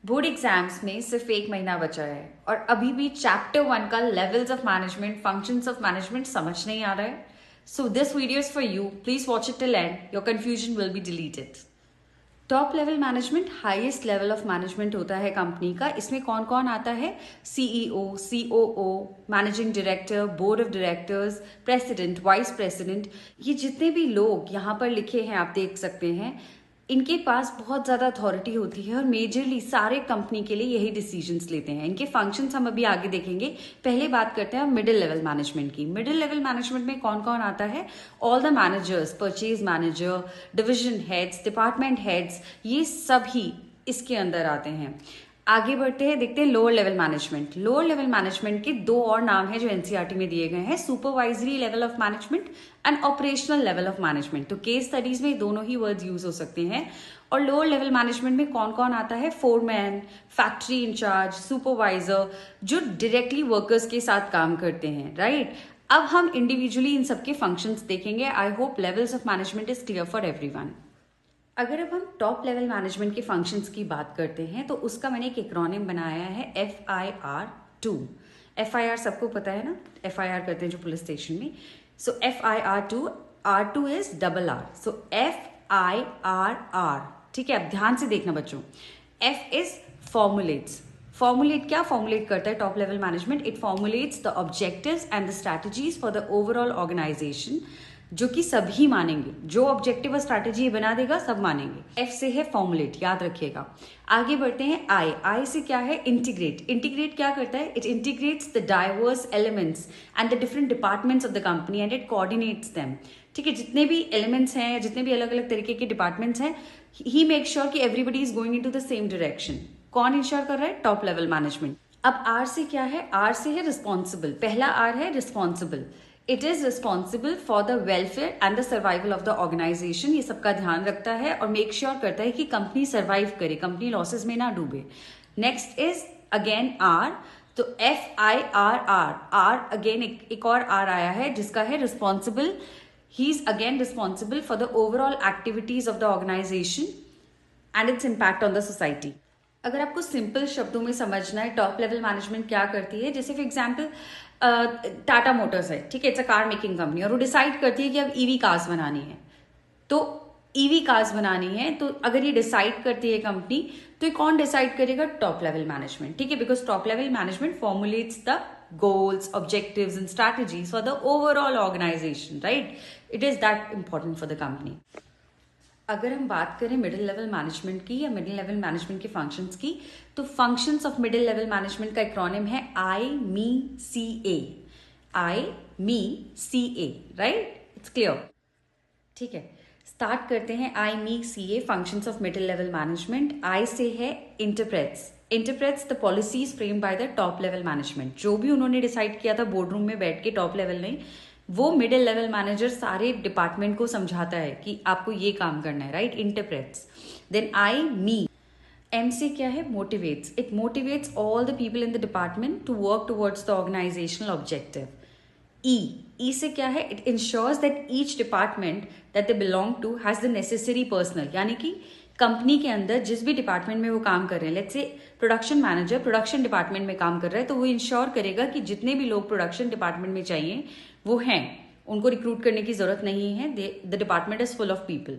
Board exams में सिर्फ एक महीना बचा है और अभी भी चैप्टर 1 का levels of management, functions of management समझ नहीं आ रहा है. So this video is for you. Please watch it till and. Your confusion will be deleted. Top level management highest level of management होता है कंपनी का. इसमें कौन कौन आता है? CEO, COO, managing director, board of directors, president, vice president. ये जितने भी लोग यहाँ पर लिखे हैं आप देख सकते हैं, इनके पास बहुत ज़्यादा अथॉरिटी होती है और मेजरली सारे कंपनी के लिए यही डिसीजंस लेते हैं. इनके फंक्शंस हम अभी आगे देखेंगे. पहले बात करते हैं मिडिल लेवल मैनेजमेंट की. मिडिल लेवल मैनेजमेंट में कौन कौन आता है? All the managers, purchase manager, division heads, department heads, ये सभी इसके अंदर आते हैं. आगे बढ़ते हैं, देखते हैं lower level management. Lower level management के दो और नाम हैं जो एनसीईआरटी में दिए गए हैं: supervisory level of management and operational level of management. तो केस स्टडीज में दोनों ही वर्ड्स यूज हो सकते हैं. और लोअर लेवल मैनेजमेंट में कौन कौन आता है? फोरमैन, फैक्ट्री इंचार्ज, सुपरवाइजर, जो डायरेक्टली वर्कर्स के साथ काम करते हैं. राइट. अब हम इंडिविजुअली इन सबके फंक्शंस देखेंगे. I hope levels of management is clear for everyone. अगर अब हम टॉप लेवल मैनेजमेंट के फंक्शंस की बात करते हैं तो उसका मैंने एक एक्रोनिम बनाया है FIR2. FIR सबको पता है ना, FIR करते हैं जो पुलिस स्टेशन में. So FIR2, R2 is double R. So FIRR. ठीक है, अब ध्यान से देखना बच्चों. F is formulates. फॉर्मुलेट क्या फॉर्मुलेट करता है top level management? It formulates the objectives and the strategies for the overall organisation, जो कि सभी मानेंगे. जो ऑब्जेक्टिव और स्ट्रैटेजी बना देगा सब मानेंगे. एफ से है फॉर्मुलेट, याद रखिएगा. आगे बढ़ते हैं. आई से क्या है? इंटीग्रेट. इंटीग्रेट क्या करता है? It integrates the diverse elements and the different departments of the company and it coordinates them. ठीक है, जितने भी एलिमेंट्स हैं, जितने भी अलग अलग तरीके के डिपार्टमेंट्स हैं, ही मेक श्योर कि everybody is going into the same direction. कौन इंश्योर कर रहा है? Top level management. अब आर से क्या है? आर से है रिस्पॉन्सिबल. पहला आर है responsible. It is responsible for the welfare and the survival of the organisation. ये सबका ध्यान रखता है और मेक श्योर करता है कि कंपनी सर्वाइव करे, कंपनी लॉसेस में ना डूबे. Next is again R. तो FIRR. आर अगेन एक और आर आया है जिसका है responsible. He is again responsible for the overall activities of the organisation and its impact on the society. अगर आपको सिंपल शब्दों में समझना है टॉप लेवल मैनेजमेंट क्या करती है, जैसे फॉर एग्जाम्पल टाटा मोटर्स है, ठीक है, it's a car making company, और वो डिसाइड करती है कि अब ईवी कार्स बनानी है. तो ईवी कार्स बनानी है, तो अगर ये डिसाइड करती है कंपनी, तो ये कौन डिसाइड करेगा? Top level management. ठीक है, because top level management formulates the goals, objectives and strategies for the overall organisation. Right. It is that important for the company. अगर हम बात करें मिडिल लेवल मैनेजमेंट की या मिडिल लेवल मैनेजमेंट के functions की, तो functions of middle level management का एक्रोनिम है IMECA. IMECA. Right. It's clear. ठीक है, स्टार्ट करते हैं. IMECA functions of middle level management. आई से है interprets. Interprets the policies frame by the top level management. जो भी उन्होंने डिसाइड किया था बोर्ड रूम में बैठ के टॉप लेवल में, वो मिडिल लेवल मैनेजर सारे डिपार्टमेंट को समझाता है कि आपको ये काम करना है. Right. Interprets. Then me. M से क्या है? Motivates. It motivates all the people in the department to work towards the organisational objective. E से क्या है? It ensures that each department that they belong to has the necessary personnel, यानी कि company के अंदर जिस भी डिपार्टमेंट में वो काम कर रहे हैं, let's say production manager production department में काम कर रहा है, तो वो इंश्योर करेगा कि जितने भी लोग प्रोडक्शन डिपार्टमेंट में चाहिए वो हैं, उनको रिक्रूट करने की जरूरत नहीं है. The department is full of people.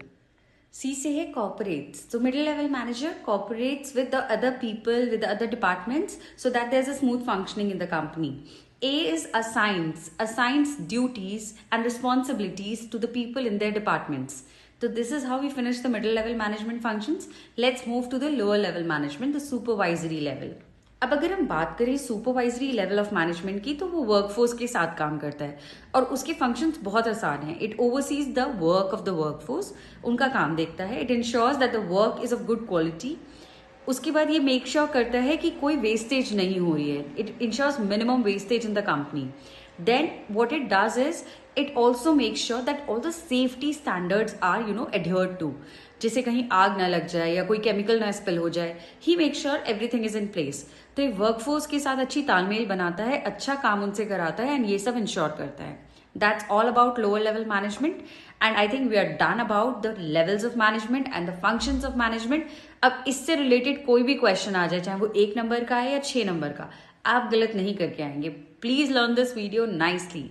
C से है कॉर्पोरेट्स. तो middle level manager cooperates with the other people, with the other departments, so that there is a smooth functioning in the company. A is assigns duties and responsibilities to the people in their departments. So this is how we finish the middle level management functions. Let's move to the lower level management, the supervisory level. अब अगर हम बात करें supervisory level of management की, तो वो workforce के साथ काम करता है और उसके फंक्शंस बहुत आसान हैं. It oversees the work of the workforce. उनका काम देखता है. It ensures that the work is of good quality. उसके बाद ये मेक श्योर करता है कि कोई वेस्टेज नहीं हो रही है. It ensures minimum wastage in the company. Then what it does is it also make sure that all the safety standards are adhered to. जैसे कहीं आग ना लग जाए या कोई केमिकल ना स्पिल हो जाए, he make sure everything is in place. तो ये वर्कफोर्स के साथ अच्छी तालमेल बनाता है, अच्छा काम उनसे कराता है एंड ये सब इंश्योर करता है. That's all about lower level management, and I think we are done about the levels of management and the functions of management. अब इससे रिलेटेड कोई भी क्वेश्चन आ जाए, चाहे वो 1 नंबर का है या 6 नंबर का, आप गलत नहीं करके आएंगे. Please learn this video nicely.